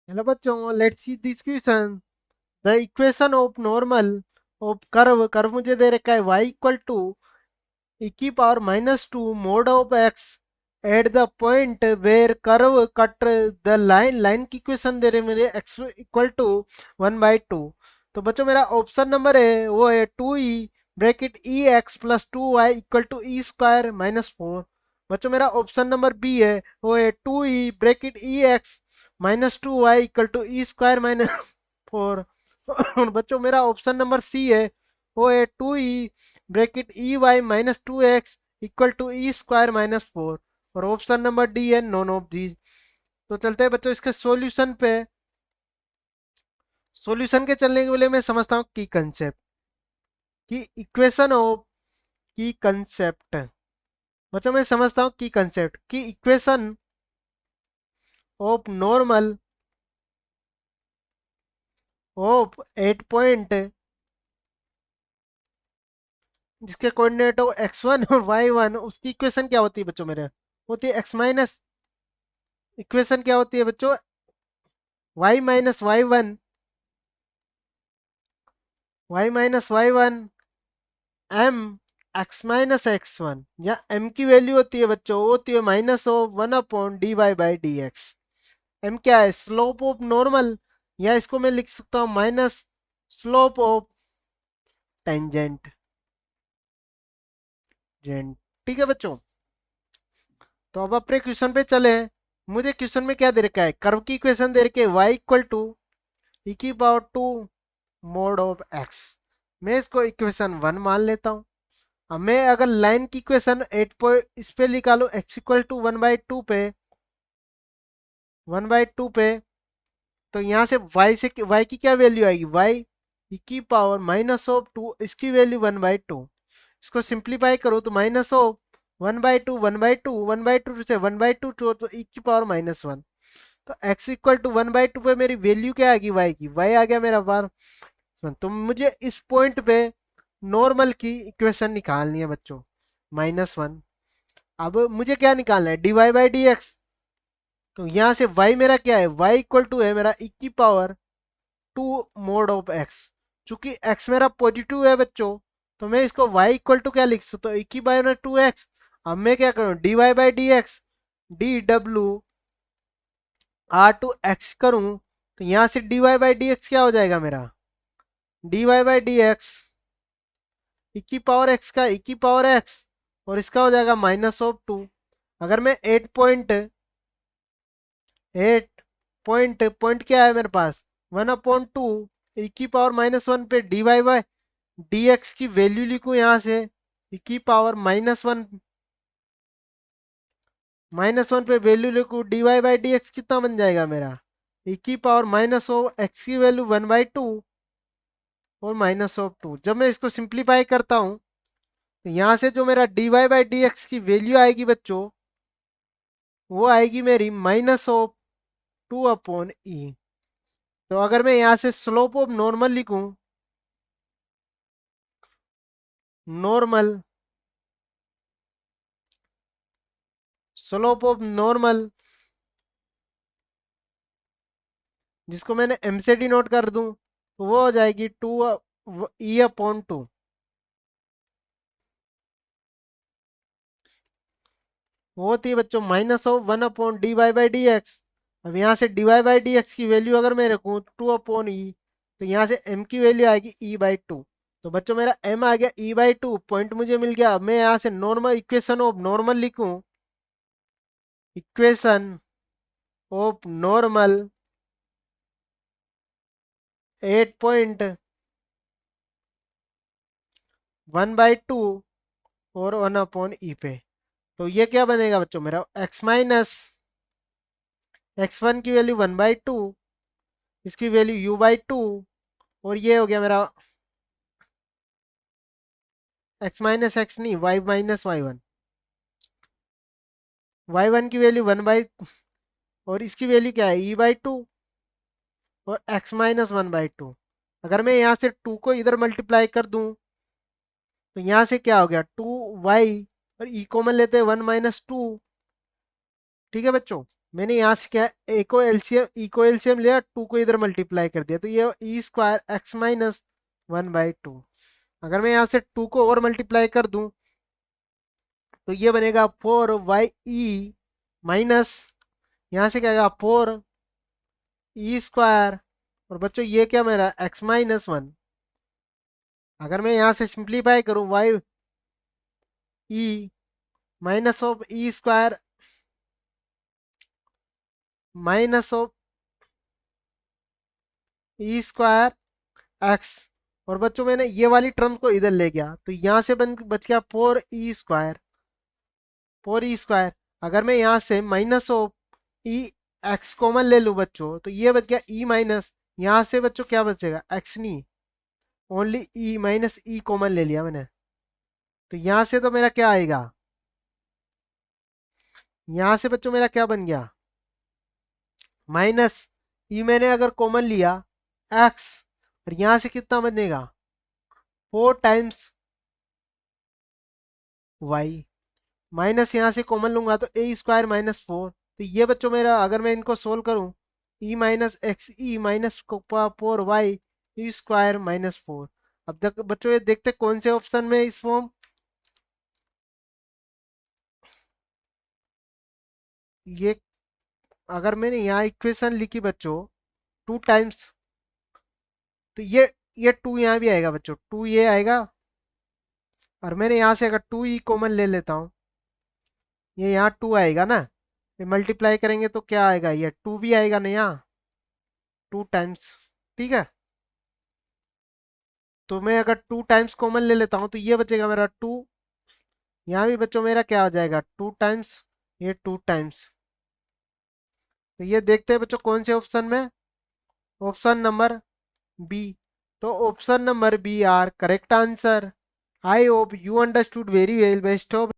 Hello बच्चों, let's see this question. The equation of normal of curve मुझे दे रखा है y इक्वल टू e की power -2 mod of x at the point where curve cut the line की equation दे रहे हैं मेरे x equal to 1/2। तो बच्चों मेरा ऑप्शन नंबर है वो है 2e bracket e x plus 2y equal to e square -4। बच्चों मेरा ऑप्शन नंबर बी है वो है 2e bracket e x -2y equal to e square -4। और बच्चों मेरा ऑप्शन नंबर सी है वो है 2e bracket e y -2x equal to e square -4। और ऑप्शन नंबर डी है नॉन ऑफ दीज। तो चलते हैं बच्चों इसके सॉल्यूशन पे। सॉल्यूशन के चलने के लिए मैं समझता हूँ की कंसेप्ट की इक्वेशन ऑफ की कंसेप्ट। बच्चों मैं समझता हूँ की कंसेप्ट की equation of normal of 8 point जिसके कोऑर्डिनेट हो x1 और y1 उसकी इक्वेशन क्या होती है बच्चों मेरे? होती है x माइनस। इक्वेशन क्या होती है बच्चों? y minus y1 m x-x1 या m की वैल्यू होती है बच्चों वो होती है -1/dy/dx। m क्या है? स्लोप ऑफ नॉर्मल, या इसको मैं लिख सकता हूँ माइनस स्लोप ऑफ टेंजेंट जेंट। ठीक है बच्चों, तो अब अपने क्वेश्चन पे चले। मुझे क्वेश्चन में क्या दे रखा है? कर्व की इक्वेशन दे रखी है y इक्वल टू ई की पावर 2 मोड ऑफ x। मैं इसको इक्वेशन 1 मान लेता हूँ। अब मैं अगर लाइन की इक्वेशन 8 पॉइंट इस पे निकालू x इक्वल टू 1/2 पे तो यहाँ से y की क्या वैल्यू आएगी? y e की पावर -2 इसकी वैल्यू 1/2। इसको सिंप्लीफाई करो तो -1/2 से 1/2 तो e की पावर -1। तो x इक्वल टू 1/2 पे मेरी वैल्यू क्या आएगी? y की y आ गया मेरा बार। तो मुझे इस पॉइंट पे नॉर्मल की इक्वेशन निकालनी है बच्चों, -1। अब मुझे क्या निकालना है? dy/dx। तो यहाँ से y मेरा क्या है? y इक्वल टू है मेरा e की पावर 2 मोड ऑफ x। चूंकि x मेरा पॉजिटिव है बच्चों तो मैं इसको y इक्वल टू क्या लिख सकता हूँ? e की पावर 2x। अब मैं क्या करूँ? dy/dx dw/r2x करूँ तो यहाँ से dy/dx क्या हो जाएगा मेरा? dy/dx e की पावर x का e की पावर x और इसका हो जाएगा -2। अगर मैं 8 पॉइंट क्या है मेरे पास? 1/2 e की पावर -1 पे dy/dx की वैल्यू लिखूं यहाँ से e की पावर -1 पे वैल्यू लिखूं dy/dx कितना बन जाएगा मेरा? e की पावर -x की वैल्यू 1/2 और -2। जब मैं इसको सिंप्लीफाई करता हूँ तो यहाँ से जो मेरा dy/dx की वैल्यू आएगी बच्चों वो आएगी मेरी -2/e। तो अगर मैं यहाँ से स्लोप ऑफ नॉर्मल लिखूं, नॉर्मल स्लोप ऑफ नॉर्मल जिसको मैंने m से डिनोट कर दूं तो वो हो जाएगी 2e/2। वो होती है बच्चों -1/dy/dx। अब यहाँ से dy/dx की वैल्यू अगर मैं रखूँ 2/e तो यहाँ से m की वैल्यू आएगी e/2। तो बच्चों मेरा m आ गया e/2 पॉइंट मुझे मिल गया। अब मैं यहाँ से नॉर्मल इक्वेशन ऑफ नॉर्मल लिखूं, इक्वेशन ऑफ नॉर्मल 8.1/2 और 1/e पे। तो ये क्या बनेगा बच्चों मेरा? x माइनस x1 की वैल्यू 1/2, इसकी वैल्यू u/2 और ये हो गया मेरा x माइनस x नहीं y माइनस y1। y1 की वैल्यू 1 और इसकी वैल्यू क्या है? e/2 और x माइनस 1/2। अगर मैं यहाँ से 2 को इधर मल्टीप्लाई कर दूं तो यहाँ से क्या हो गया? 2y और e कॉमन लेते हैं 1 - 2। ठीक है बच्चों, मैंने यहाँ से क्या इको एलसीएम लिया, टू को इधर मल्टीप्लाई कर दिया, तो ये ई स्क्वायर एक्स माइनस 1/2। अगर मैं यहाँ से टू को और मल्टीप्लाई कर दूं तो ये बनेगा 4y माइनस, यहाँ से क्या आएगा 4 ई स्क्वायर, और बच्चों ये क्या मेरा x-1। अगर मैं यहाँ से सिंप्लीफाई करूं y minus of E square minus of E square x, और बच्चों मैंने ये वाली टर्म को इधर ले गया तो यहाँ से बच गया 4 ई स्क्वायर। अगर मैं यहाँ से minus of E x common ले लूँ बच्चों तो ये बच गया ई माइनस, यहाँ से बच्चों क्या बचेगा एक्स नहीं, ओनली ई माइनस ई कॉमन ले लिया मैंने, तो यहाँ से तो मेरा क्या आएगा, यहाँ से बच्चों मेरा क्या बन गया माइनस ई मैंने अगर कॉमन लिया एक्स, और यहाँ से कितना बनेगा 4 टाइम्स वाई, माइनस यहाँ से कॉमन लूंगा तो ए स्क्वायर -4। तो ये बच्चों मेरा अगर मैं इनको सोल्व करूं E minus x E minus 4 Y ई स्क्वायर -4। अब तक बच्चों ये देखते कौन से ऑप्शन में इस फॉर्म, ये अगर मैंने यहाँ इक्वेशन लिखी बच्चों 2 टाइम्स, तो ये 2 यहाँ भी आएगा बच्चों, 2 ये आएगा, और मैंने यहाँ से अगर 2 ई कॉमन ले लेता हूँ, ये यहाँ 2 आएगा ना, मल्टीप्लाई करेंगे तो क्या आएगा, ये 2 भी आएगा ना यहाँ 2 टाइम्स। ठीक है, तो मैं अगर 2 टाइम्स कॉमन ले लेता हूँ तो ये बचेगा मेरा 2, यहाँ भी बच्चों मेरा क्या हो जाएगा 2 टाइम्स, ये 2 टाइम्स। तो ये देखते हैं बच्चों कौन से ऑप्शन में, ऑप्शन नंबर बी। तो option number B are correct answer. I hope you understood very well. Best of